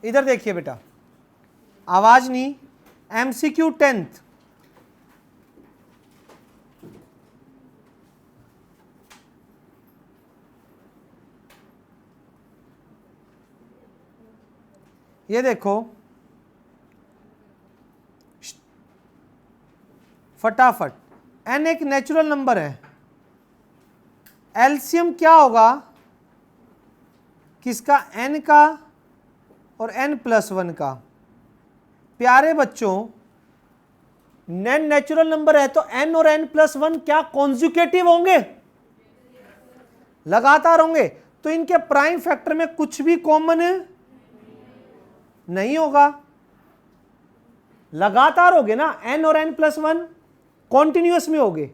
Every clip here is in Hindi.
इधर देखिए बेटा, आवाज नहीं, एमसीक्यू 10th। ये देखो फटाफट, n एक नेचुरल नंबर है, एलसीएम क्या होगा किसका, n का और n+1 का। प्यारे बच्चों, n नेचुरल नंबर है तो n और n+1 क्या कॉन्जुकेटिव होंगे, लगातार होंगे, तो इनके प्राइम फैक्टर में कुछ भी कॉमन नहीं होगा, लगातार होगे ना, n और n+1 कॉन्टिन्यूअस में होगे,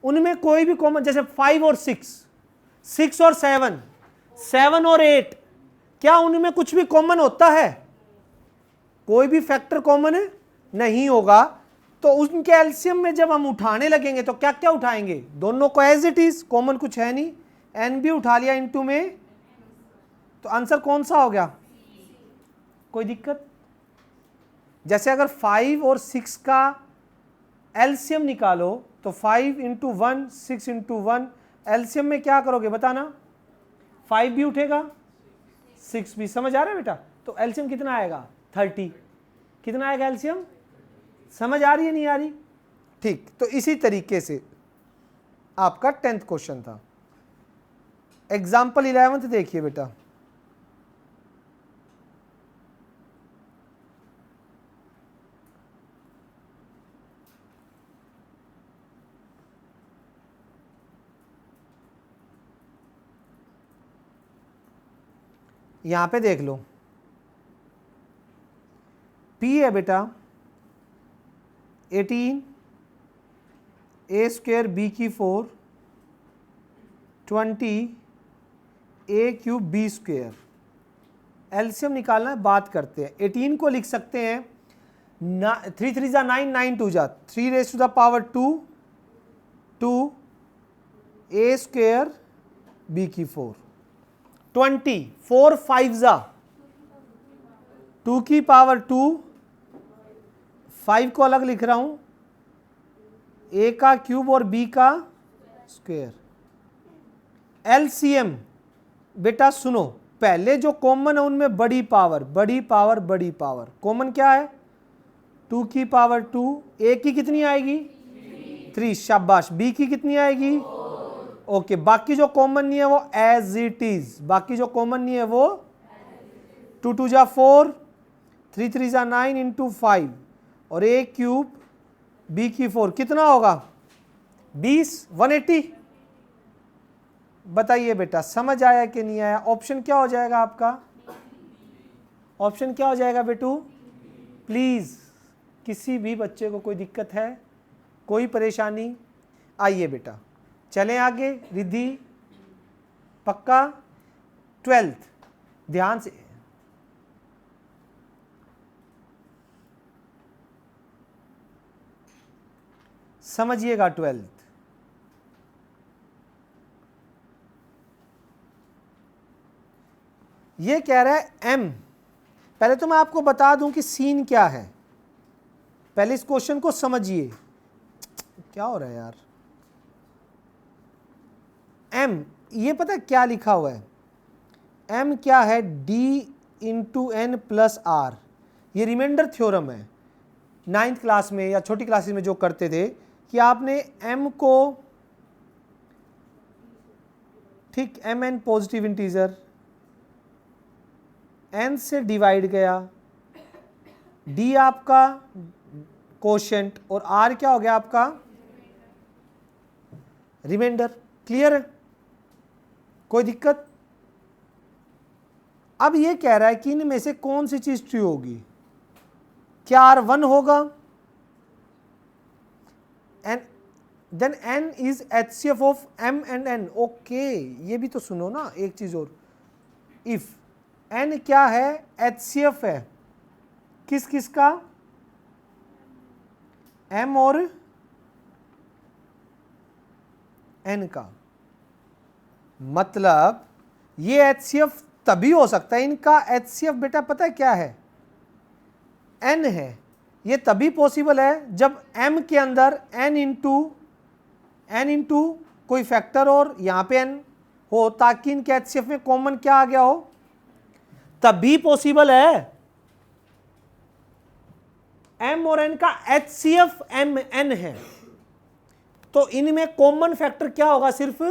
उनमें कोई भी कॉमन, जैसे 5 और 6, 6 और 7, 7 और 8, क्या उनमें कुछ भी कॉमन होता है, कोई भी फैक्टर कॉमन नहीं होगा। तो उनके एलसीएम में जब हम उठाने लगेंगे तो क्या क्या उठाएंगे, दोनों को एज इट इज, कॉमन कुछ है नहीं, एन भी उठा लिया इनटू में, तो आंसर कौन सा हो गया, कोई दिक्कत। जैसे अगर 5 और 6 का एलसीएम निकालो तो 5 × 1, 6 × 1, एलसीएम में क्या करोगे बताना, 5 भी उठेगा 6 भी, समझ आ रहा है बेटा। तो एलसीएम कितना आएगा 30, कितना आएगा एलसीएम, समझ आ रही है नहीं आ रही, ठीक। तो इसी तरीके से आपका 10th क्वेश्चन था। एग्जाम्पल 11th देखिए बेटा, यहां पे देख लो, P है बेटा 18, A² B⁴, 20, A³ B²। LCM निकालना है, बात करते हैं। 18 को लिख सकते हैं 3 3 जा 9, 9 2 जा 3⁻², 2 A² B⁴। 20 4 5 जा 2⁻², 5 को अलग लिख रहा हूं, A का क्यूब और B का स्क्वायर। एलसीएम बेटा सुनो, पहले जो कॉमन है उनमें बड़ी पावर बड़ी पावर बड़ी पावर, कॉमन क्या है 2⁻², A की कितनी आएगी 3, शाबाश। B की कितनी आएगी, ओके। बाकी जो कॉमन नहीं है वो एज इट इज, बाकी जो कॉमन नहीं है वो 2 2 जा 4, 3 3 जा 9 × 5 और A³ B⁴ कितना होगा 20, 180। बताइए बेटा समझ आया कि नहीं आया। ऑप्शन क्या हो जाएगा आपका, ऑप्शन क्या हो जाएगा बेटू, प्लीज किसी भी बच्चे को कोई दिक्कत है, कोई परेशानी, आइए बेटा चलें आगे। रिद्धि पक्का, 12th ध्यान से समझिएगा। 12th ये कह रहा है M, पहले तो मैं आपको बता दूं कि सीन क्या है, पहले इस क्वेश्चन को समझिए। क्या हो रहा है यार, M ये पता है क्या लिखा हुआ है, M क्या है D × N + R, ये रिमाइंडर थ्योरम है। 9th क्लास में या छोटी क्लासेस में जो करते थे कि आपने M को, ठीक, Mn पॉजिटिव इंटीजर, N से डिवाइड गया, D आपका कोशेंट और R क्या हो गया आपका रिमाइंडर। क्लियर है, कोई दिक्कत। अब ये कह रहा है कि इनमें से कौन सी चीज ट्रू होगी, क्या R1 होगा, and then N is HCF of M and N। Okay, ये भी तो सुनो ना एक चीज और, इफ N क्या है HCF है किस किस का, M और N का, मतलब ये HCF तभी हो सकता है। इनका HCF बेटा पता है क्या है, n है। ये तभी पॉसिबल है जब m के अंदर n इंटू कोई फैक्टर और यहाँ पे n हो, ताकि इनके HCF में कॉमन क्या आ गया हो, तभी पॉसिबल है। m और n का HCF n है, तो इनमें कॉमन फैक्टर क्या होगा, सिर्फ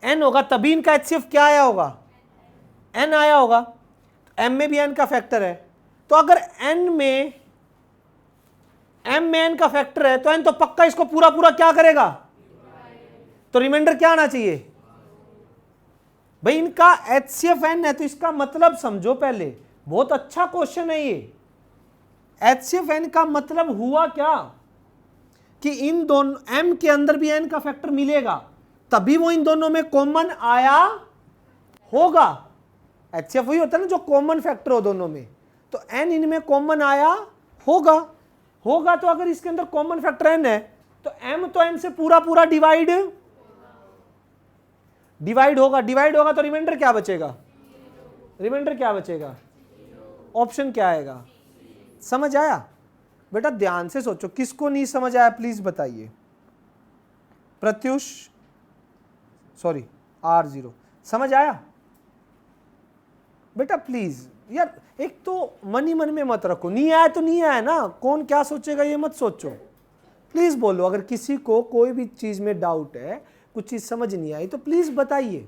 n होगा, तभी इनका HCF क्या आया होगा, n आया होगा। m में भी n का फैक्टर है, तो अगर m में n का फैक्टर है तो n तो पक्का इसको पूरा पूरा क्या करेगा, तो रिमाइंडर क्या आना चाहिए भाई, इनका HCF n है, तो इसका मतलब समझो पहले, बहुत अच्छा क्वेश्चन है ये। HCF n का मतलब हुआ क्या कि इन दोनों m के अंदर भी n का फैक्टर मिलेगा, तभी वो इन दोनों में कॉमन आया होगा। HCF वही होता है ना जो कॉमन फैक्टर हो दोनों में, तो n इनमें कॉमन आया होगा। तो अगर इसके अंदर कॉमन फैक्टर n है तो m तो n से पूरा पूरा डिवाइड होगा। डिवाइड होगा तो रिमाइंडर क्या बचेगा, ऑप्शन क्या आएगा। समझ आया बेटा, ध्यान से सोचो, किसको नहीं समझ आया प्लीज बताइए। प्रत्युष, सॉरी R0, समझ आया बेटा प्लीज। यार एक तो मन ही मन में मत रखो, नहीं आया तो नहीं आया ना, कौन क्या सोचेगा ये मत सोचो, प्लीज बोलो। अगर किसी को कोई भी चीज में डाउट है, कुछ चीज समझ नहीं आई तो प्लीज बताइए।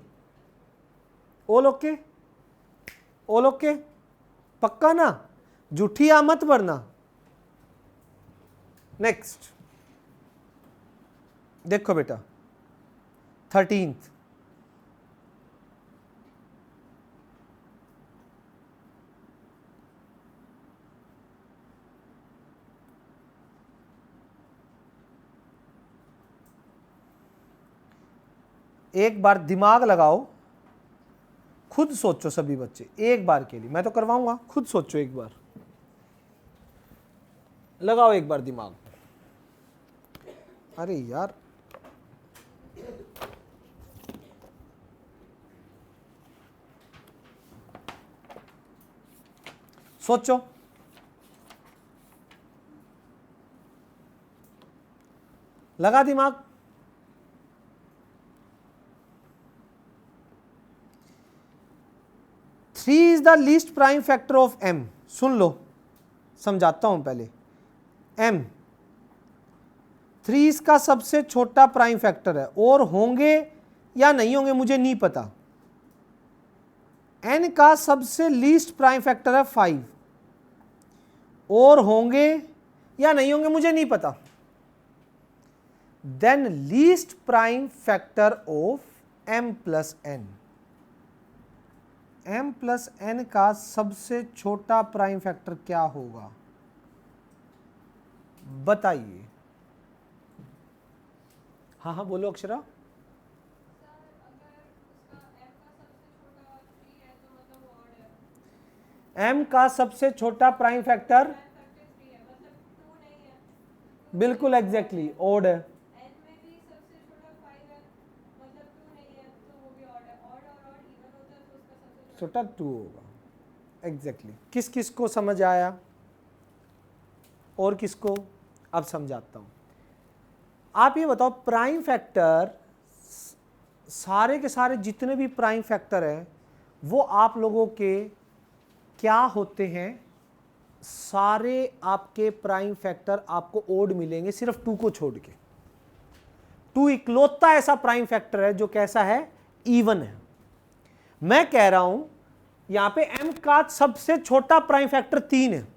ऑल ओके, ऑल ओके, पक्का ना, झूठी आ मत वरना। नेक्स्ट देखो बेटा 13th, एक बार दिमाग लगाओ, खुद सोचो सभी बच्चे एक बार के लिए, मैं तो करवाऊंगा, खुद सोचो एक बार, लगाओ एक बार दिमाग। अरे यार सोचो, लगा दिमाग। Three is the least prime factor of m। सुन लो, समझाता हूं पहले। m 3 इसका सबसे छोटा प्राइम फैक्टर है, और होंगे या नहीं होंगे मुझे नहीं पता। n का सबसे लीस्ट प्राइम फैक्टर है 5, और होंगे या नहीं होंगे मुझे नहीं पता। Then least prime factor of m plus n, m plus n का सबसे छोटा प्राइम फैक्टर क्या होगा बताइए। हाँ हाँ बोलो अक्षरा। m का सबसे छोटा प्राइम फैक्टर बिल्कुल एग्जैक्टली ओड है। छोटा 2 होगा एग्जैक्टली। किस किस को समझ आया और किसको, अब समझाता हूं। आप ये बताओ, प्राइम फैक्टर सारे के सारे जितने भी प्राइम फैक्टर हैं वो आप लोगों के क्या होते हैं, सारे आपके प्राइम फैक्टर आपको ओड मिलेंगे सिर्फ 2 को छोड़ के। 2 इकलौता ऐसा प्राइम फैक्टर है जो कैसा है, इवन है। मैं कह रहा हूं यहां पे m का सबसे छोटा प्राइम फैक्टर 3 है,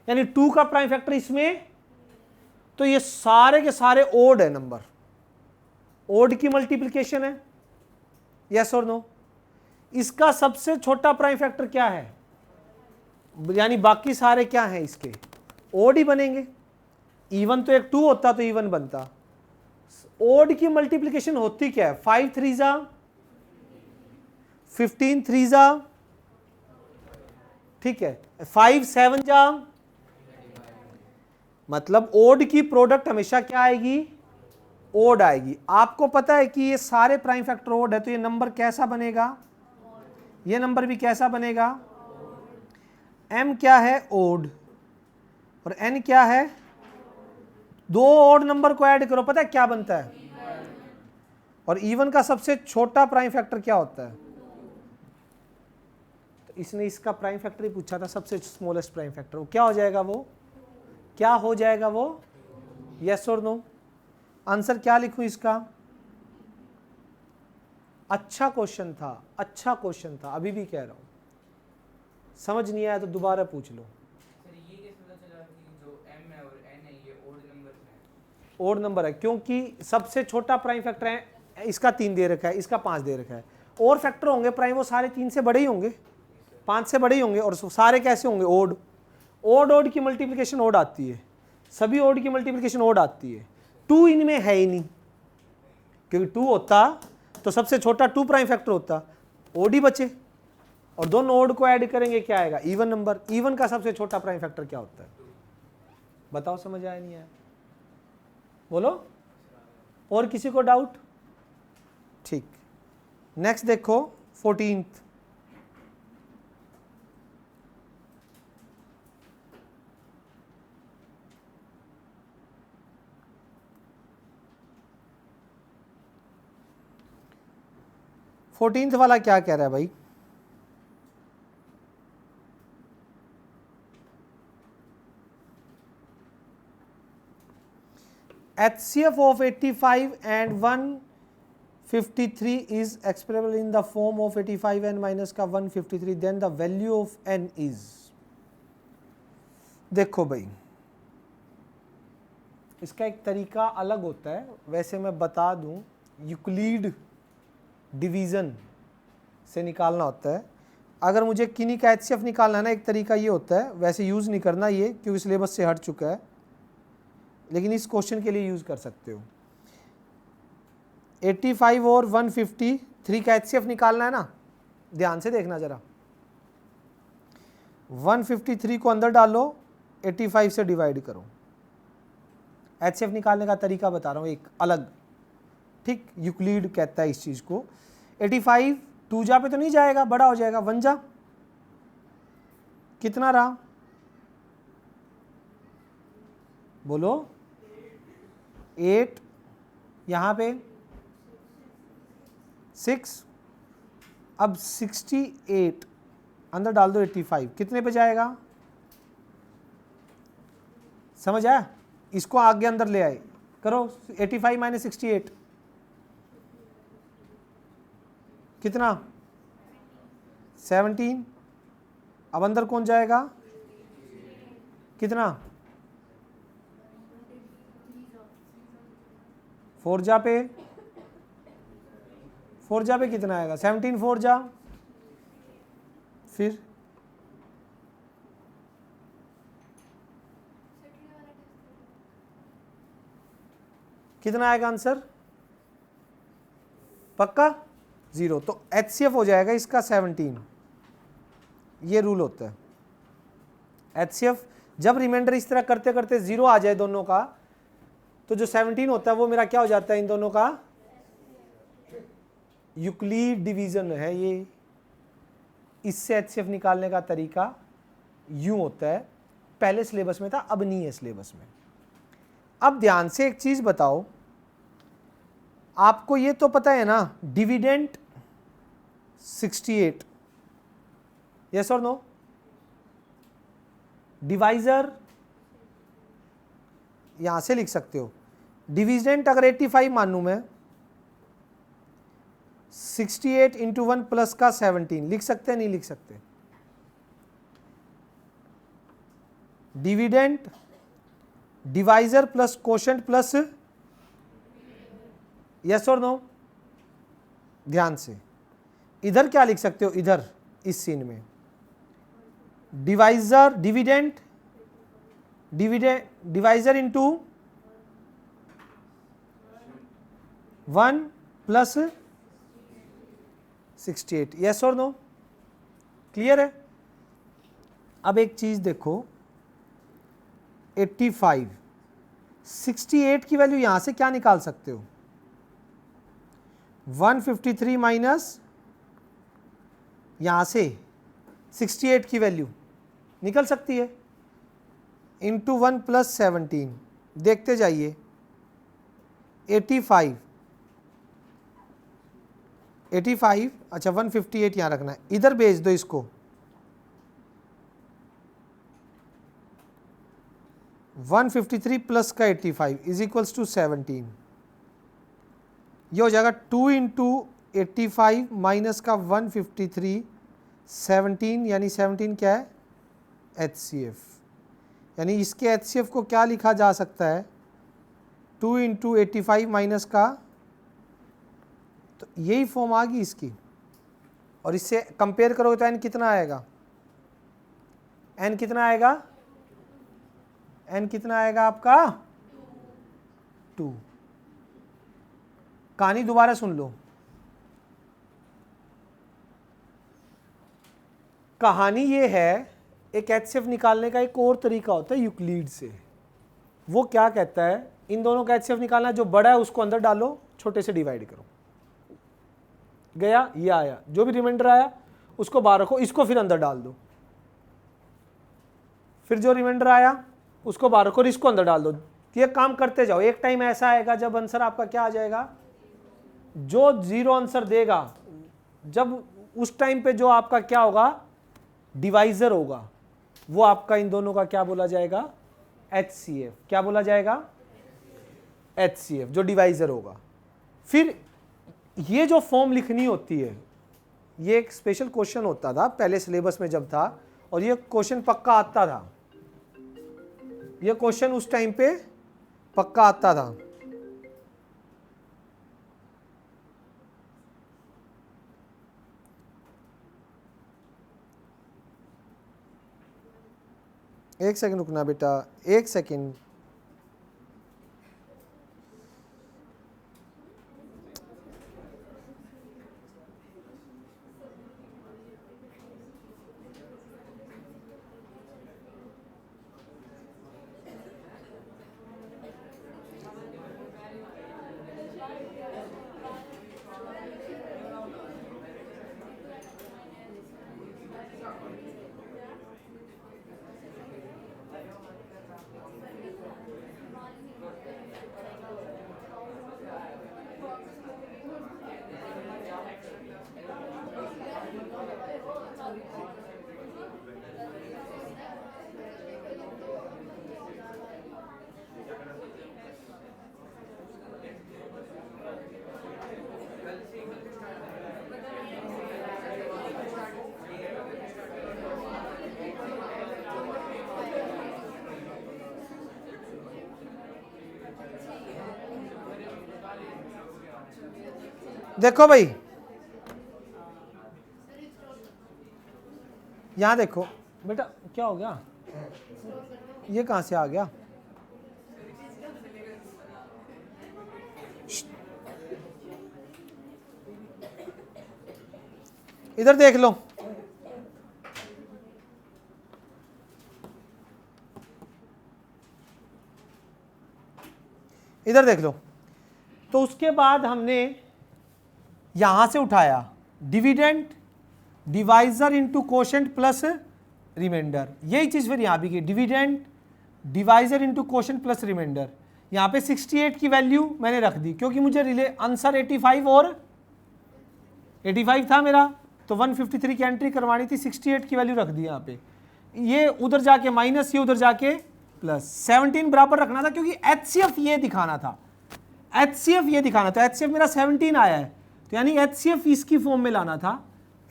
यानी 2 का प्राइम फैक्टर इसमें, तो ये सारे के सारे ओड है नंबर, ओड की मल्टीप्लिकेशन है, यस और नो। इसका सबसे छोटा प्राइम फैक्टर क्या है, यानी बाकी सारे क्या हैं इसके, ओड ही बनेंगे। इवन तो एक 2 होता तो इवन बनता। ओड की मल्टीप्लिकेशन होती क्या है, 5 3 जा 15 3 जा, ठीक है, 5 7 जा, मतलब ओड की प्रोडक्ट हमेशा क्या आएगी, ओड आएगी। आपको पता है कि ये सारे प्राइम फैक्टर ओड है, तो ये नंबर कैसा बनेगा, ये नंबर भी कैसा बनेगा, m क्या है, ओड, और n क्या है, दो ओड नंबर को ऐड करो, पता है क्या बनता है, और इवन का सबसे छोटा प्राइम फैक्टर क्या होता है, तो इसने इसका प्राइम फैक्टर ही पूछा था, सबसे स्मॉलेस्ट प्राइम फैक्टर, वो क्या हो जाएगा, वो क्या हो जाएगा, वो यस और नो। आंसर क्या लिखूं इसका, अच्छा क्वेश्चन था, अच्छा क्वेश्चन था, अभी भी कह रहा हूं, समझ नहीं आया तो दोबारा पूछ लो। सर ये कैसे पता चला कि जो m है और n है ये ओड नंबर है? ओड नंबर है क्योंकि सबसे छोटा प्राइम फैक्टर है, इसका 3 दे रखा है, इसका 5 दे रखा है, और फैक्टर होंगे प्राइम वो सारे 3 से बड़े ही होंगे, 5 से बड़े ही होंगे, और सारे कैसे होंगे, ओड, ओड की मल्टीप्लिकेशन ओड आती है, सभी ओड की मल्टीप्लिकेशन ओड आती है, 2 इनमें है ही नहीं, क्योंकि 2 होता तो सबसे छोटा 2 प्राइम फैक्टर होता, ओड ही बचे, और दोनों ओड को ऐड करेंगे क्या आएगा, इवन नंबर, इवन का सबसे छोटा प्राइम फैक्टर क्या होता है, बताओ, समझ आया नहीं आया, बोलो, और किसी को डाउट, ठीक, नेक्स्ट देखो 14th, वाला क्या कह रहा है भाई, HCF of 85 and 153 is expressible in the form of 85 n minus का 153, then the value of n is, देखो भाई इसका एक तरीका अलग होता है, वैसे मैं बता दूं, यूक्लिड डिवीज़न से निकालना होता है, अगर मुझे किन्हीं का HCF निकालना है ना, एक तरीका ये होता है, वैसे यूज़ नहीं करना ये क्योंकि सिलेबस से हट चुका है, लेकिन इस क्वेश्चन के लिए यूज़ कर सकते हो। 85 और 153 का HCF निकालना है ना, ध्यान से देखना ज़रा, 153 को अंदर डालो, 85 से डिवाइड करो, HCF निकालने का तरीका बता रहा हूँ एक अलग, ठीक, यूक्लिड कहता है इस चीज़ को। 85 2 जा पे तो नहीं जाएगा, बड़ा हो जाएगा, 1 जा, कितना रहा, बोलो, 8, यहाँ पे 6, अब 68 अंदर डाल दो, 85 कितने पे जाएगा, समझ आया, इसको आगे अंदर ले आए, करो 85 माइनस 68 कितना, 17, अब अंदर कौन जाएगा, कितना, 4 जा पे, 4 जा पे कितना आएगा, 17 4 जा, फिर कितना आएगा आंसर, पक्का 0, तो HCF हो जाएगा इसका 17, ये रूल होता है। HCF जब रिमाइंडर इस तरह करते करते 0 आ जाए दोनों का, तो जो 17 होता है वो मेरा क्या हो जाता है, इन दोनों का यूक्लिड डिवीजन है ये, इससे HCF निकालने का तरीका यूं होता है, पहले सिलेबस में था, अब नहीं है सिलेबस में। अब ध्यान से एक चीज बताओ, आपको ये तो पता है ना, डिविडेंड 68, यस और नो, डिवाइजर यहां से लिख सकते हो, डिविडेंड अगर 85 मानूं मैं, 68 इंटू 1 प्लस का 17 लिख सकते हैं, नहीं लिख सकते, dividend divisor plus quotient plus, yes और नो, ध्यान से, इधर क्या लिख सकते हो, इधर इस सीन में divisor, dividend divisor into 1 plus 68, yes और नो, क्लियर है। अब एक चीज देखो, 85, 68 की वैल्यू यहां से क्या निकाल सकते हो, 153 माइनस यहाँ से 68 की वैल्यू निकल सकती है, इंटू 1 प्लस 17, देखते जाइए 85, अच्छा 158 यहाँ रखना है, इधर भेज दो इसको, 153 प्लस का 85 इज इक्वल्स टू 17, ये हो जाएगा 2 इंटू 85 माइनस का 153, 17 यानी 17 क्या है HCF, यानी इसके HCF को क्या लिखा जा सकता है 2 इंटू 85 माइनस का, तो यही फॉर्म आ गई इसकी, और इससे कंपेयर करोगे तो n कितना आएगा, n कितना आएगा, n कितना आएगा आपका 2। कहानी दोबारा सुन लो, कहानी ये है, एक HCF निकालने का एक और तरीका होता है यूक्लिड से। वो क्या कहता है, इन दोनों का HCF निकालना, जो बड़ा है उसको अंदर डालो, छोटे से डिवाइड करो, गया ये आया, जो भी रिमाइंडर आया उसको बाहर रखो, इसको फिर अंदर डाल दो, फिर जो रिमाइंडर आया उसको बाहर रखो और इसको अंदर डाल दो। ये काम करते जाओ, एक टाइम ऐसा आएगा जब आंसर आपका क्या आ जाएगा, जो जीरो आंसर देगा, जब उस टाइम पे जो आपका क्या होगा डिवाइजर होगा, वो आपका इन दोनों का क्या बोला जाएगा HCF, क्या बोला जाएगा HCF, जो डिवाइजर होगा। फिर ये जो फॉर्म लिखनी होती है, ये एक स्पेशल क्वेश्चन होता था पहले सिलेबस में जब था, और ये क्वेश्चन पक्का आता था, ये क्वेश्चन उस टाइम पे पक्का आता था। एक सेकंड रुकना बेटा, एक सेकंड, देखो भाई यहां देखो बेटा, क्या हो गया, ये कहां से आ गया, इधर देख लो, इधर देख लो। तो उसके बाद हमने यहां से उठाया dividend, divisor into quotient plus remainder, यही चीज फिर यहां भी की, dividend divisor into quotient plus remainder. यहां पे 68 की वैल्यू मैंने रख दी क्योंकि मुझे रिले आंसर 85 और 85 था मेरा, तो 153 की एंट्री करवानी थी, 68 की वैल्यू रख दी यहाँ पे, ये उधर जाके माइनस, ये उधर जाके प्लस, 17 बराबर रखना था क्योंकि HCF ये दिखाना था, HCF ये दिखाना था, HCF मेरा 17 आया है, तो यानी HCF इसकी फॉर्म में लाना था,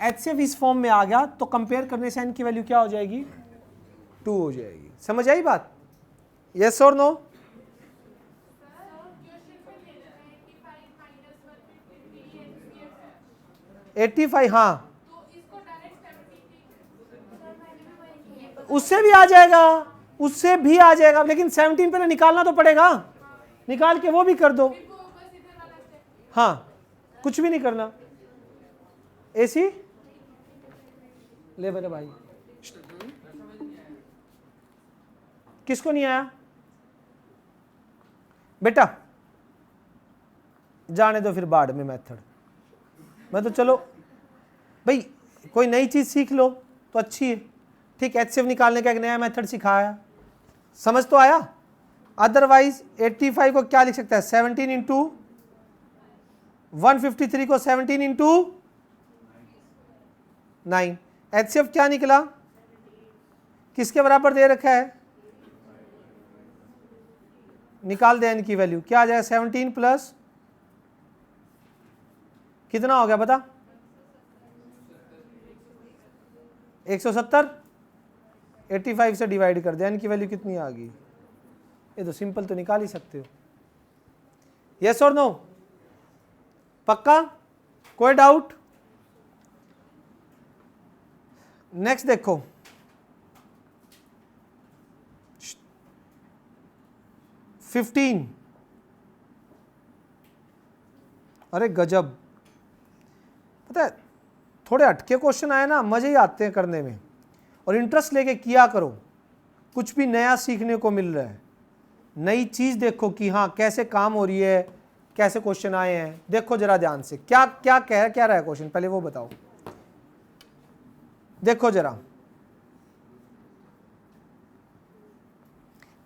HCF इस फॉर्म में आ गया, तो कंपेयर करने से n की वैल्यू क्या हो जाएगी 2 हो जाएगी। समझ आई बात, यस और नो? एट्टी फाइव, हाँ उससे भी आ जाएगा, उससे भी आ जाएगा, लेकिन 17 पहले निकालना तो पड़ेगा, निकाल के वो भी कर दो, हाँ कुछ भी नहीं करना, ऐसी ले मेरे भाई, किसको नहीं आया बेटा, जाने दो फिर बाद में मेथड, मैं तो चलो भाई कोई नई चीज़ सीख लो तो अच्छी है। ठीक, HCF निकालने का एक नया मेथड सिखाया, समझ तो आया। अदरवाइज 85 को क्या लिख सकता है, 17 इंटू 153 को 17 इंटू 9। HCF क्या निकला, किसके बराबर दे रखा है, निकाल दे n की वैल्यू, क्या आ जाएगा 17 प्लस कितना हो गया बता, 170, 85 से डिवाइड कर दे, n की वैल्यू कितनी आ गई, ये तो सिंपल तो निकाल ही सकते हो। यस और नो, पक्का, कोई डाउट। नेक्स्ट देखो, $15, अरे गजब, पता है थोड़े हटके क्वेश्चन आए ना, मजे ही आते हैं करने में, और इंटरेस्ट लेके किया करो, कुछ भी नया सीखने को मिल रहा है, नई चीज देखो कि हाँ कैसे काम हो रही है, कैसे क्वेश्चन आए हैं, देखो जरा ध्यान से, क्या क्या क्या रहा है क्वेश्चन, पहले वो बताओ। देखो जरा,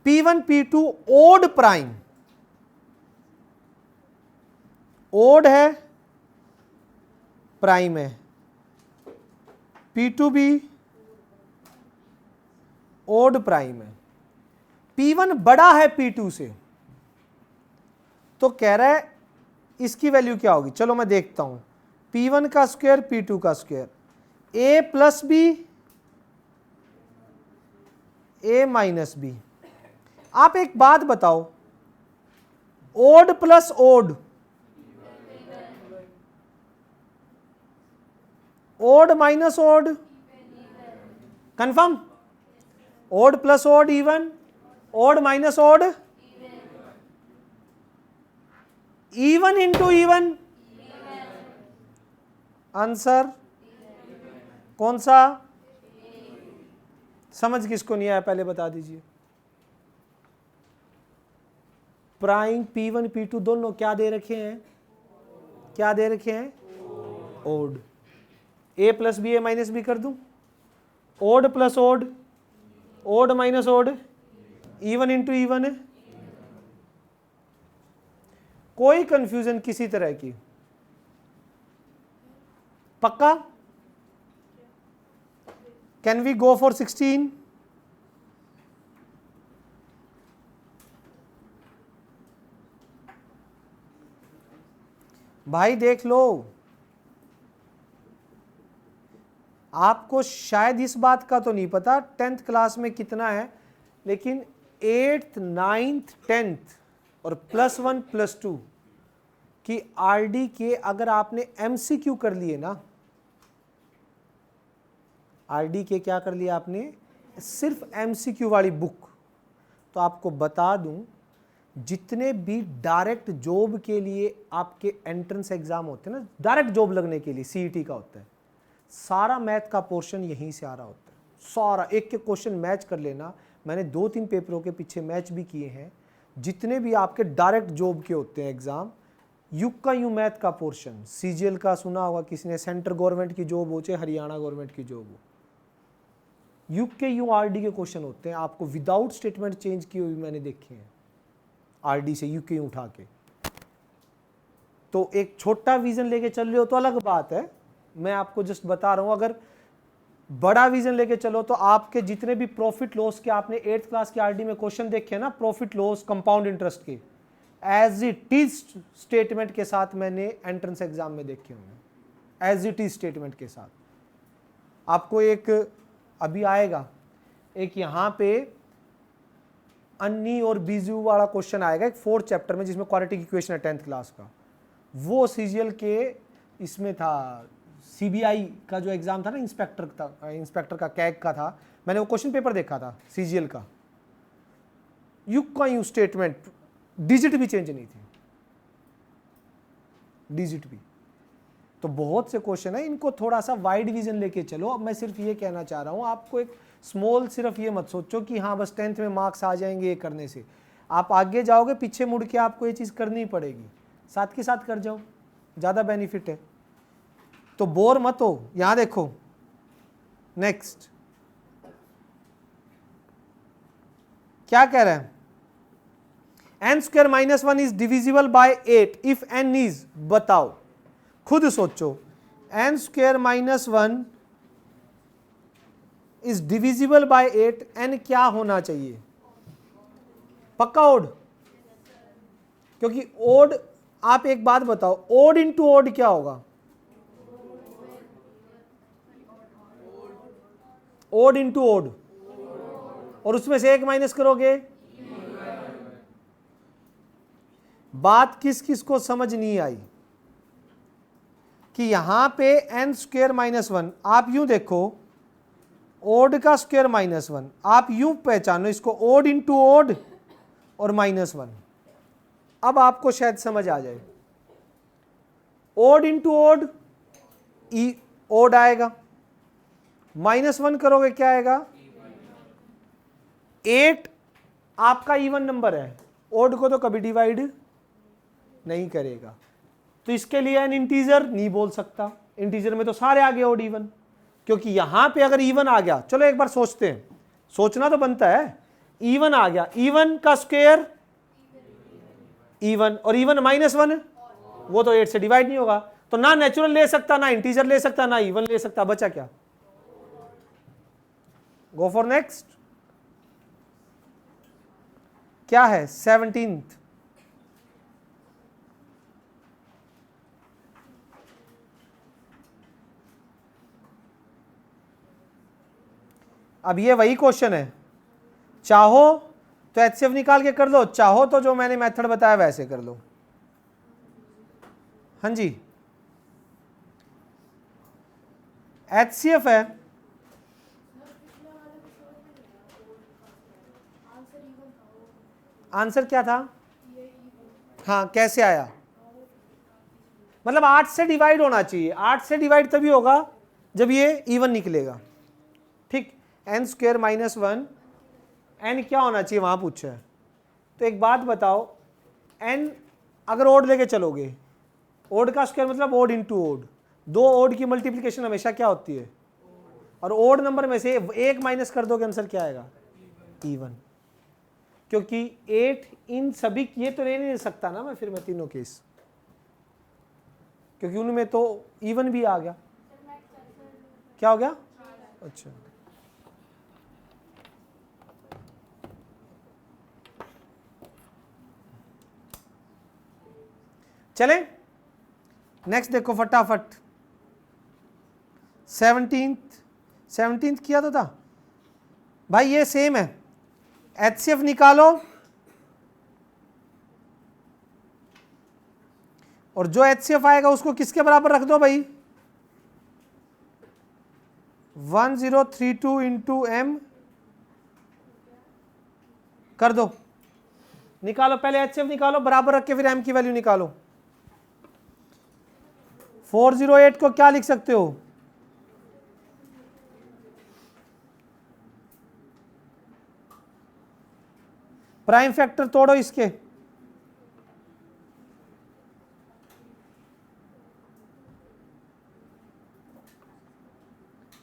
P1 P2 odd prime, odd है प्राइम है, P2 भी ओड प्राइम है, P1 बड़ा है P2 से, तो कह रहा है इसकी वैल्यू क्या होगी, चलो मैं देखता हूं, P1 का स्क्वायर P2 का square, A plus b A minus b. आप एक बात बताओ, odd plus odd, odd minus odd, confirm, odd plus odd even, odd minus odd even into even, answer कौन सा, समझ किसको नहीं आया पहले बता दीजिए। प्राइम P1 P2 दोनों क्या दे रखे हैं, क्या दे रखे हैं, odd, A plus b A minus b कर दूं, odd plus odd, odd minus odd, even into even है, कोई कंफ्यूजन किसी तरह की, पक्का। Can we go for 16? भाई देख लो, आपको शायद इस बात का तो नहीं पता 10th क्लास में कितना है, लेकिन 8th 9th 10th और +1 +2 कि आरडी के अगर आपने एमसीक्यू कर लिए ना, आरडी के क्या कर लिया आपने, सिर्फ एमसीक्यू वाली बुक, तो आपको बता दूं जितने भी डायरेक्ट जॉब के लिए आपके एंट्रेंस एग्जाम होते हैं ना, डायरेक्ट जॉब लगने के लिए सीईटी का होता है, सारा मैथ का पोर्शन यहीं से आ रहा होता है, सारा एक के क्वेश्चन मैच कर लेना, मैंने 2-3 पेपरों के पीछे मैच भी किए हैं, जितने भी आपके डायरेक्ट जॉब के होते हैं एग्जाम, यू का यू मैथ का पोर्शन, सीजीएल का सुना होगा किसी ने, सेंट्रल गवर्नमेंट की जॉब हो चाहे हरियाणा गवर्नमेंट की जॉब हो, यू के यू आरडी के क्वेश्चन होते हैं, आपको विदाउट स्टेटमेंट चेंज किए हुए मैंने देखे हैं, आरडी से यू के यू उठा के। तो एक छोटा विजन लेके चल रहे हो तो अलग बात है, मैं आपको जस्ट बता रहा हूं, अगर बड़ा विजन लेके चलो तो आपके जितने भी प्रॉफिट लॉस के आपने 8th क्लास के आरडी में क्वेश्चन देखे ना, प्रॉफिट लॉस कंपाउंड इंटरेस्ट के, एज इट इज स्टेटमेंट के साथ मैंने एंट्रेंस एग्जाम में देखे होंगे, एज इट इज स्टेटमेंट के साथ। आपको एक अभी आएगा, एक यहां पे अन्नी और बीजू वाला क्वेश्चन आएगा एक 4th चैप्टर में, जिसमें क्वाड्रेटिक इक्वेशन है 10th क्लास का, वो सीजीएल के इसमें था, सीबीआई का जो एग्जाम था ना, इंस्पेक्टर का कैग का था, मैंने वो क्वेश्चन पेपर देखा था सीजीएल का, यू का यू स्टेटमेंट, डिजिट भी चेंज नहीं थी, डिजिट भी। तो बहुत से क्वेश्चन है, इनको थोड़ा सा वाइड विजन लेके चलो। अब मैं सिर्फ ये कहना चाह रहा हूं आपको, एक स्मॉल, सिर्फ ये मत सोचो कि हाँ बस 10th में मार्क्स आ जाएंगे ये करने से, आप आगे जाओगे पीछे मुड़ के आपको ये चीज़ करनी पड़ेगी, साथ के साथ कर जाओ, ज़्यादा बेनिफिट है। तो बोर मत हो। यहाँ देखो नेक्स्ट क्या कह रहे हैं, n square minus one is divisible by 8 if n is, बताओ खुद सोचो, n square minus one is divisible by 8, n क्या होना चाहिए, पक्का ओड, क्योंकि ओड, आप एक बात बताओ, ओड इंटू ओड क्या होगा, ओड इंटू ओड, और उसमें से एक माइनस करोगे, बात किस किस को समझ नहीं आई कि यहां पे एन स्क्वेयर माइनस वन, आप यूं देखो, ओड का स्क्वेयर माइनस वन, आप यूं पहचानो इसको, ओड इंटू ओड और माइनस वन, अब आपको शायद समझ आ जाए, ओड इंटू ओड ई ओड आएगा, माइनस वन करोगे क्या आएगा, 8 आपका इवन नंबर है, ओड को तो कभी डिवाइड नहीं करेगा, तो इसके लिए एन इंटीजर नहीं बोल सकता, इंटीजर में तो सारे आ गए ओड इवन, क्योंकि यहां पे अगर इवन आ गया, चलो एक बार सोचते हैं, सोचना तो बनता है, इवन आ गया, इवन का स्क्वायर इवन, और इवन माइनस वन वो तो 8 से डिवाइड नहीं होगा, तो ना नेचुरल ले सकता, ना इंटीजर ले सकता, ना इवन ले सकता, बचा क्या, गो फॉर नेक्स्ट, क्या है 17th, अब ये वही क्वेश्चन है, चाहो तो एचसीएफ निकाल के कर लो, चाहो तो जो मैंने मेथड बताया वैसे कर लो, हाँ जी, एचसीएफ है, आंसर क्या था, हाँ कैसे आया, मतलब 8 से डिवाइड होना चाहिए, 8 से डिवाइड तभी होगा जब ये इवन निकलेगा, ठीक, n square minus one, n क्या होना चाहिए वहां पूछा है, तो एक बात बताओ, एन अगर ओड लेके चलोगे, ओड का स्क्वायर मतलब ओड इंटू ओड, दो ओड की मल्टीप्लिकेशन हमेशा क्या होती है, और ओड नंबर में से एक माइनस कर दोगे, आंसर क्या आएगा, इवन, क्योंकि 8 इन सभी, ये तो ले नहीं सकता ना मैं, फिर मैं तीनों केस, क्योंकि उनमें तो इवन भी आ गया, क्या हो गया, अच्छा, चले नेक्स्ट देखो फटाफट, 17th किया तो था भाई, ये सेम है, एचसीएफ निकालो, और जो एचसीएफ आएगा उसको किसके बराबर रख दो भाई, 1032 इंटू एम कर दो, निकालो पहले एचसीएफ निकालो, बराबर रख के फिर एम की वैल्यू निकालो, 408 को क्या लिख सकते हो, प्राइम फैक्टर तोड़ो इसके,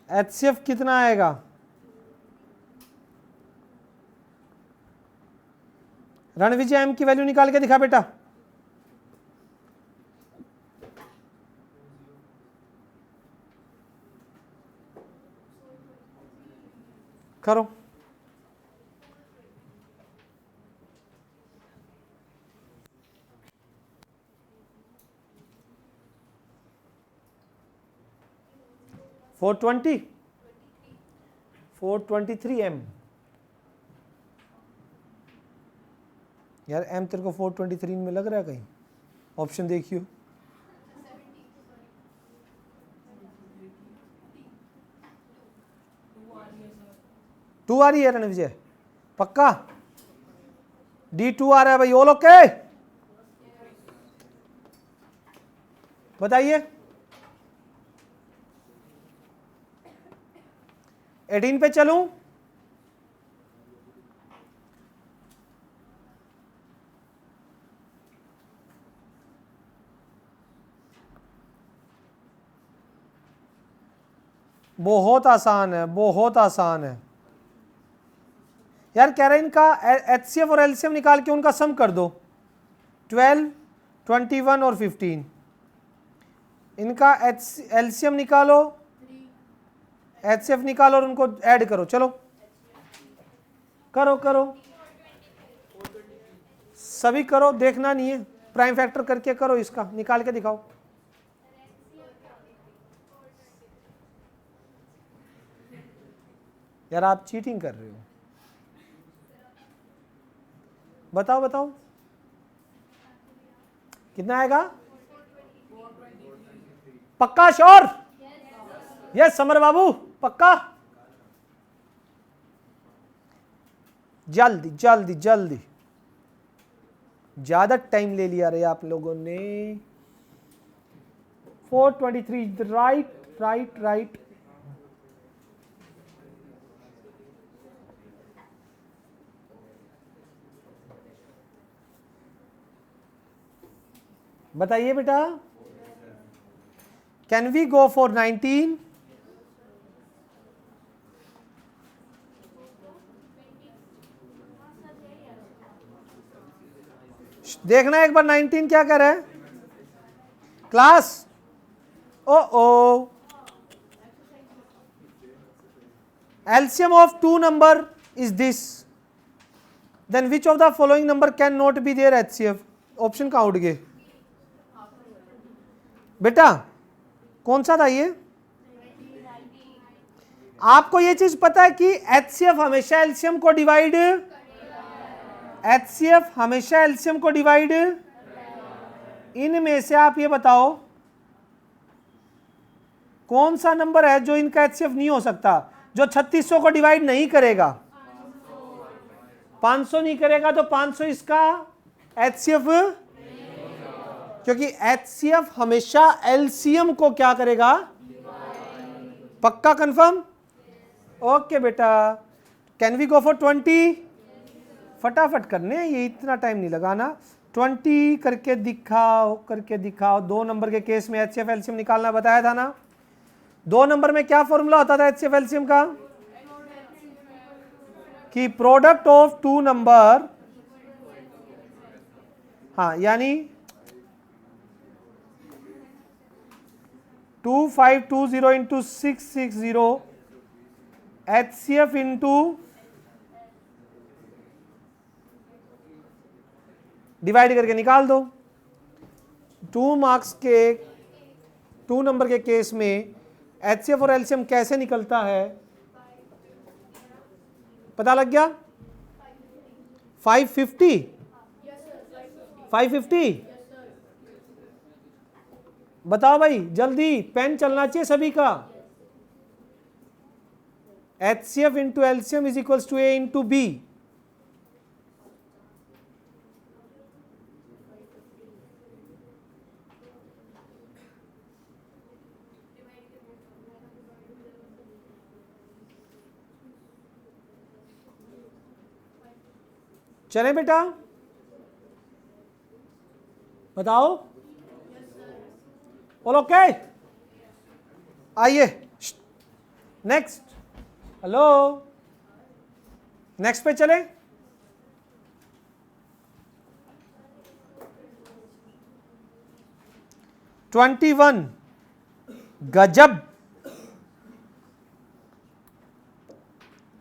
एचसीएफ कितना आएगा, रणविजय एम की वैल्यू निकाल के दिखा बेटा, करो, फोर 423 एम, यार एम तेरे को 423 में लग रहा है कहीं, ऑप्शन देखियो, टू आ रही है रणविजय, पक्का D2 आ रहा है भाई, ऑल ओके, बताइए 18 पे चलूं, बहुत आसान है, बहुत आसान है यार। कह रहे हैं इनका एचसीएफ और एलसीएम निकाल के उनका सम कर दो, 12, 21 और 15। इनका एलसीएम निकालो, एचसीएफ निकालो और उनको ऐड करो। चलो करो करो, सभी करो, देखना नहीं है, प्राइम फैक्टर करके करो, इसका निकाल के दिखाओ। यार आप चीटिंग कर रहे हो, बताओ बताओ कितना आएगा? पक्का श्योर? यस समर बाबू पक्का? जल्दी जल्दी जल्दी, ज्यादा टाइम ले लिया रे आप लोगों ने। 423, राइट राइट राइट। बताइए बेटा, कैन वी गो फॉर 19? देखना एक बार 19 क्या कह रहा है class. Oh LCM of two number is this, then which of the following number can not be there HCF? Option कहां उठ गए बेटा? कौन सा था ये? आपको ये चीज पता है कि एचसीएफ हमेशा एलसीएम को डिवाइड, एचसीएफ हमेशा एलसीएम को डिवाइड, इनमें से आप ये बताओ कौन सा नंबर है जो इनका एचसीएफ नहीं हो सकता, जो 3600 को डिवाइड नहीं करेगा? 500 नहीं करेगा तो 500 इसका एचसीएफ, क्योंकि एचसीएफ हमेशा एलसीएम को क्या करेगा? पक्का कंफर्म? ओके बेटा, कैन वी गो फॉर 20? फटाफट करने, ये इतना टाइम नहीं लगाना। 20 करके दिखाओ, करके दिखाओ। 2 नंबर के केस में एचसीएफ एलसीएम निकालना बताया था ना। 2 नंबर में क्या फॉर्मूला होता था एचसीएफ एलसीएम का? कि प्रोडक्ट ऑफ 2 नंबर, हाँ यानी 2520 इंटू 660 एचसीएफ इंटू डिवाइड करके निकाल दो। 2 मार्क्स के 2 नंबर के केस में एचसीएफ और एलसीएम कैसे निकलता है पता लग गया? 550, 550 बताओ भाई जल्दी, पेन चलना चाहिए सभी का। HCF into LCM is equals to a into b. चले बेटा बताओ, ऑल ओके? आइए नेक्स्ट, हेलो नेक्स्ट पे चले। $21 गजब।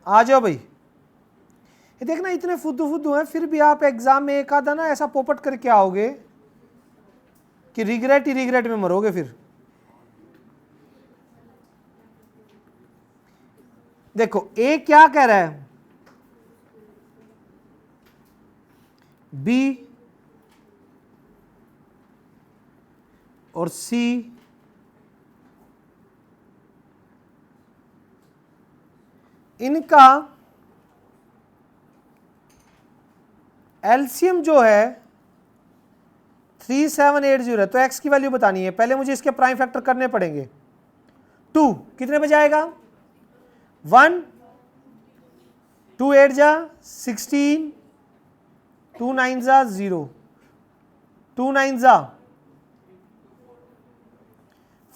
आ जाओ भाई, ये देखना इतने फुद्दू फुद्दू हैं, फिर भी आप एग्जाम में एक आधा ना ऐसा पोपट करके आओगे कि रिग्रेट ही रिग्रेट में मरोगे फिर। देखो ए क्या कह रहा है, बी और सी इनका एलसीएम जो है 3780 है, तो एक्स की वैल्यू बतानी है। पहले मुझे इसके प्राइम फैक्टर करने पड़ेंगे। 2 कितने पे जाएगा? 1, 2 8 जा 16, 2 9 जा 0, 2 9 जा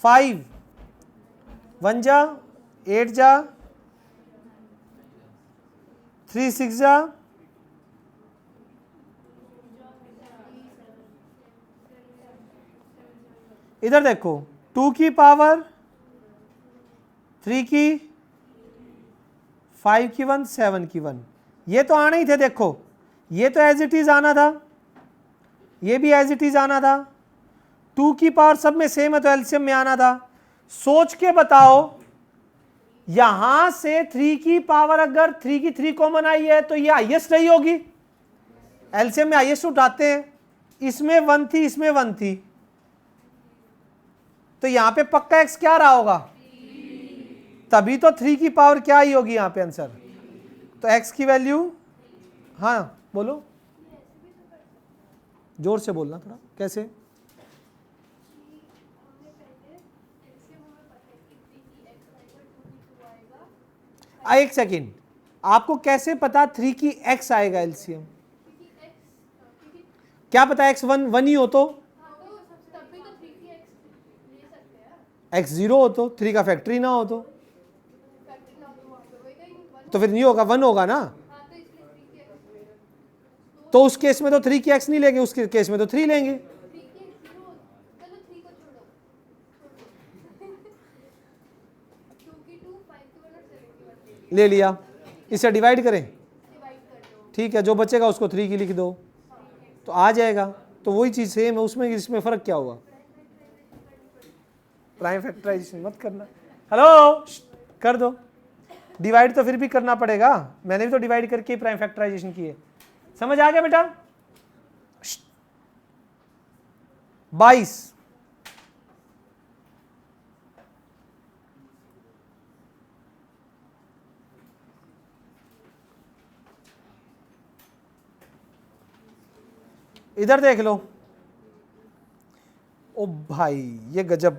5, 1 जा 8 जा 3 6 जा 2 देखो 2 की पावर 3 की 5 की 1 7 की 1, ये तो आने ही थे। देखो ये तो एज इट इज आना था, ये भी एज इट इज आना था। 2 की पावर सब में सेम है तो एलसीएम में आना था। सोच के बताओ यहां से 3 की पावर अगर 3 की 3 कॉमन आई है तो ये हाईएस्ट रही होगी। एलसीएम में हाईएस्ट उठाते हैं, इसमें 1 थी इसमें 1 थी, तो यहां पे पक्का एक्स क्या रहा होगा, तभी तो 3 की पावर क्या आई होगी यहां पे आंसर। तो एक्स की वैल्यू, हाँ बोलो जोर से बोलना थोड़ा, कैसे? एक सेकेंड, आपको कैसे पता 3 की x आएगा एलसीएम? क्या पता x 1 ही हो तो x 0 हो तो 3 का फैक्ट्री ना हो तो फिर नहीं होगा, 1 होगा ना। तो उस केस में तो 3 की x नहीं लेंगे, उस केस में तो 3 लेंगे। ले लिया, इसे डिवाइड करें, ठीक है, जो बचेगा उसको 3 की लिख दो तो आ जाएगा। तो वही चीज सेम है उसमें, इसमें फर्क क्या हुआ? प्राइम फैक्टराइजेशन मत करना, हेलो कर दो, डिवाइड तो फिर भी करना पड़ेगा, मैंने भी तो डिवाइड करके ही प्राइम फैक्टराइजेशन की है। समझ आ गया बेटा? 22 इधर देख लो। ओ भाई ये गजब,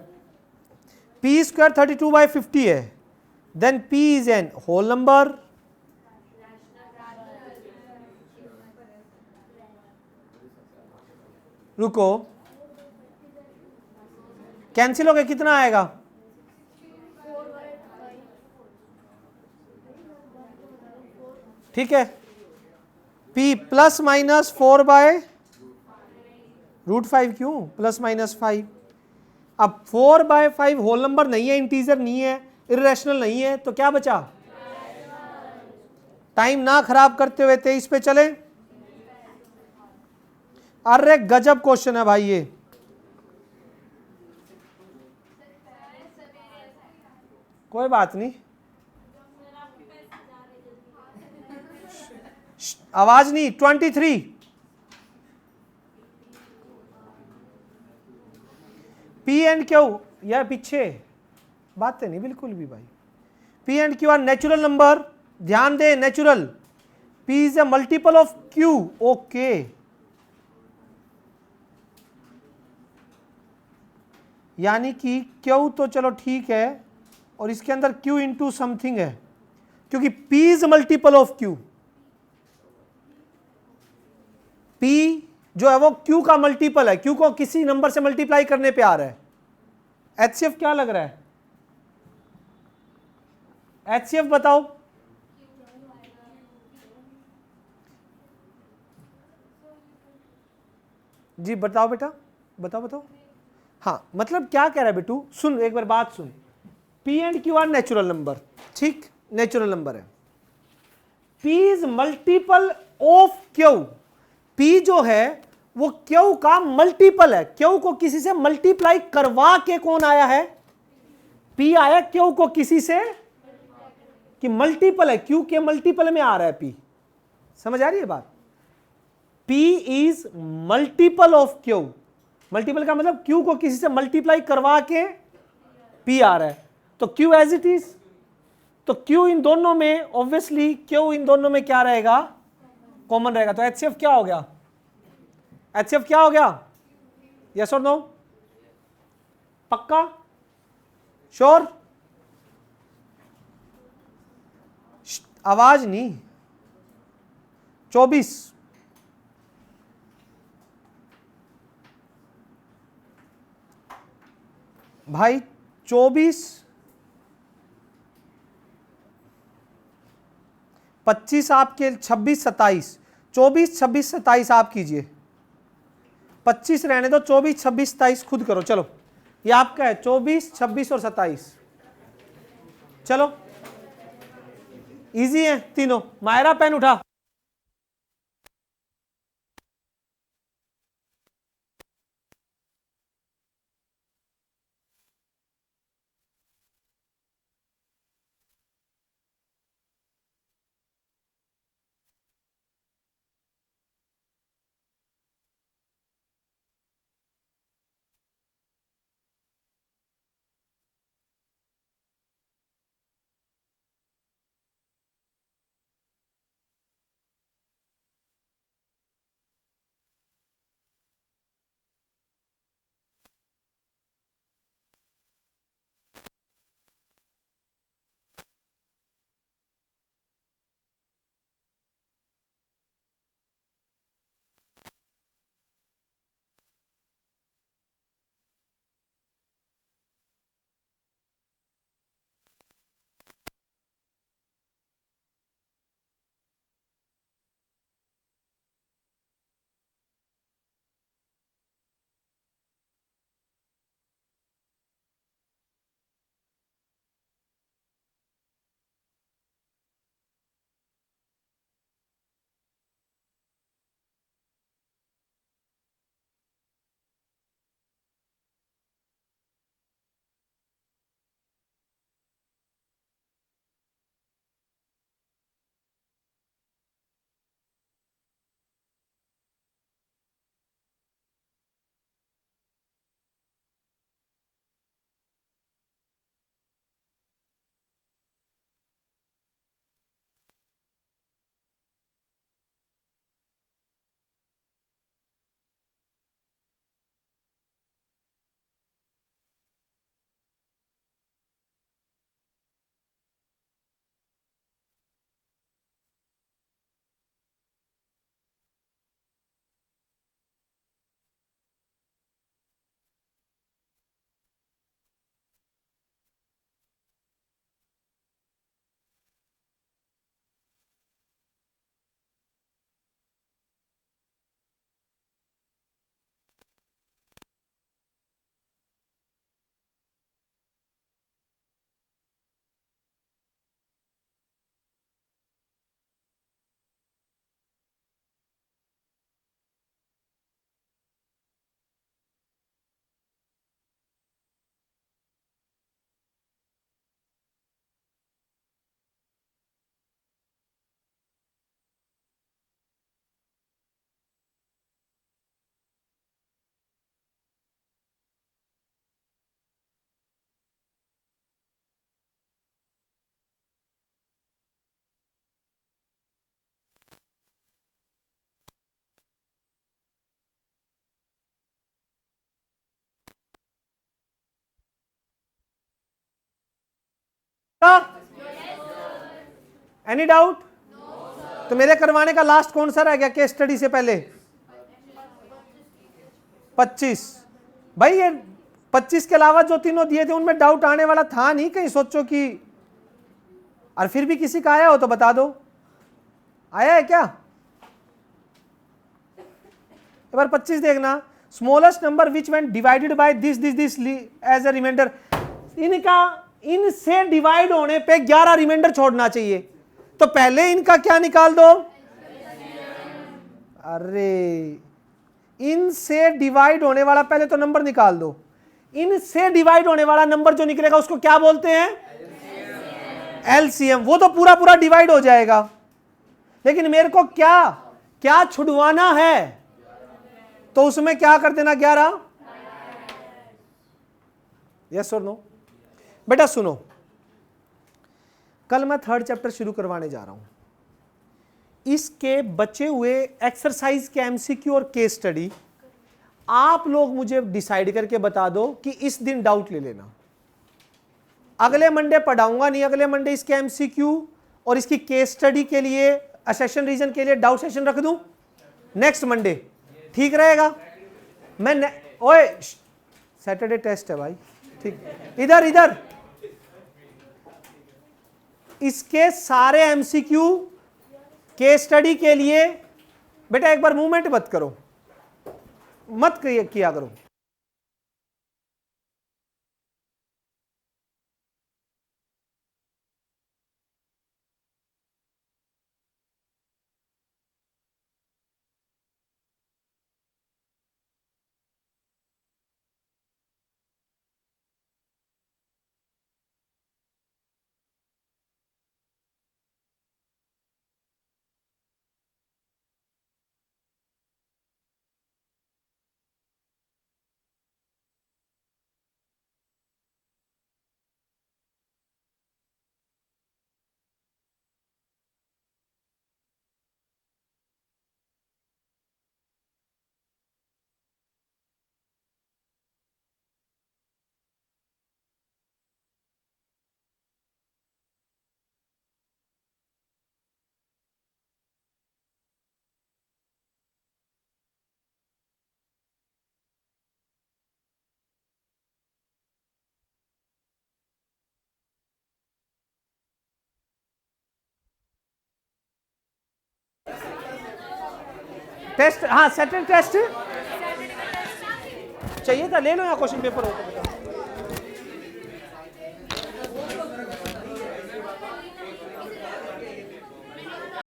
पी स्क्वायर 32/50 है, then p is an whole number, रुको कैंसिल हो गया, कितना आएगा? ठीक है, p प्लस माइनस 4/√5, क्यों प्लस माइनस 5? अब 4/5 होल नंबर नहीं है, इंटीजर नहीं है, इरेशनल नहीं है, तो क्या बचा? टाइम ना खराब करते हुए 23 पे चले। अरे गजब क्वेश्चन है भाई ये, कोई बात नहीं, आवाज नहीं। 23 पी एंड क्यू, यह पीछे बातें नहीं बिल्कुल भी भाई। P and Q are natural number, ध्यान दे natural, P is a multiple of Q, okay. यानी कि क्यू तो चलो ठीक है, और इसके अंदर क्यू इंटू समथिंग है, क्योंकि P is multiple of Q. P जो है वो क्यू का मल्टीपल है, क्यू को किसी नंबर से मल्टीप्लाई करने पे आ रहा है। एचसीएफ क्या लग रहा है? एचसीएफ बताओ। जी बताओ बेटा, बताओ बताओ। हाँ मतलब क्या कह रहा है बेटू, सुन एक बार बात सुन। P and Q are natural number, ठीक, नेचुरल नंबर है। P is multiple of Q, P जो है वो क्यू का मल्टीपल है, क्यू को किसी से मल्टीप्लाई करवा के कौन आया है? पी आया क्यू को किसी से, कि मल्टीपल है, क्यू के मल्टीपल में आ रहा है पी। समझ आ रही है बात? P is multiple of Q, multiple का मतलब क्यू को किसी से मल्टीप्लाई करवा के P आ रहा है, तो Q एज इट इज, तो Q इन दोनों में ऑब्वियसली Q इन दोनों में क्या रहेगा? कॉमन रहेगा। तो HCF क्या हो गया? HCF क्या हो गया? यस और नो? पक्का? श्योर? आवाज नहीं। 24 भाई 24 25 आपके 26 27 24 26 27 आप कीजिए, 25 रहने दो, 24 26 27 खुद करो। चलो ये आपका है 24 26 और 27। चलो इजी है तीनों। मायरा पेन उठा। Any doubt? तो मेरे करवाने का लास्ट कौन सा रह गया केस स्टडी से पहले? 25। भाई ये 25 के अलावा जो तीनों दिए थे उनमें डाउट आने वाला था नहीं, कहीं सोचो कि, और फिर भी किसी का आया हो तो बता दो, आया है क्या? एक बार 25 देखना, smallest number which when divided by this this this as a reminder. इनका इनसे डिवाइड होने पे 11 रिमाइंडर छोड़ना चाहिए, तो पहले इनका क्या निकाल दो? अरे इनसे डिवाइड होने वाला पहले तो नंबर निकाल दो। इनसे डिवाइड होने वाला नंबर जो निकलेगा उसको क्या बोलते हैं? एलसीएम। वो तो पूरा पूरा डिवाइड हो जाएगा, लेकिन मेरे को क्या क्या छुड़वाना है, तो उसमें क्या कर देना 11। यस और नो? बेटा सुनो, कल मैं 3rd चैप्टर शुरू करवाने जा रहा हूं। इसके बचे हुए एक्सरसाइज के एमसीक्यू और केस स्टडी आप लोग मुझे डिसाइड करके बता दो कि इस दिन डाउट ले लेना। अगले मंडे पढ़ाऊंगा नहीं, अगले मंडे इसके एमसीक्यू और इसकी केस स्टडी के लिए सेशन रीजन के लिए डाउट सेशन रख दूं नेक्स्ट मंडे, ठीक रहेगा? मैं ओए सैटरडे टेस्ट है भाई, ठीक। इधर इधर इसके सारे एमसीक्यू केस स्टडी के लिए बेटा एक बार मूवमेंट मत करो, मत किया करो। टेस्ट, हाँ सैटरडे टेस्ट चाहिए था, ले लो, या क्वेश्चन पेपर हो तो बेटा।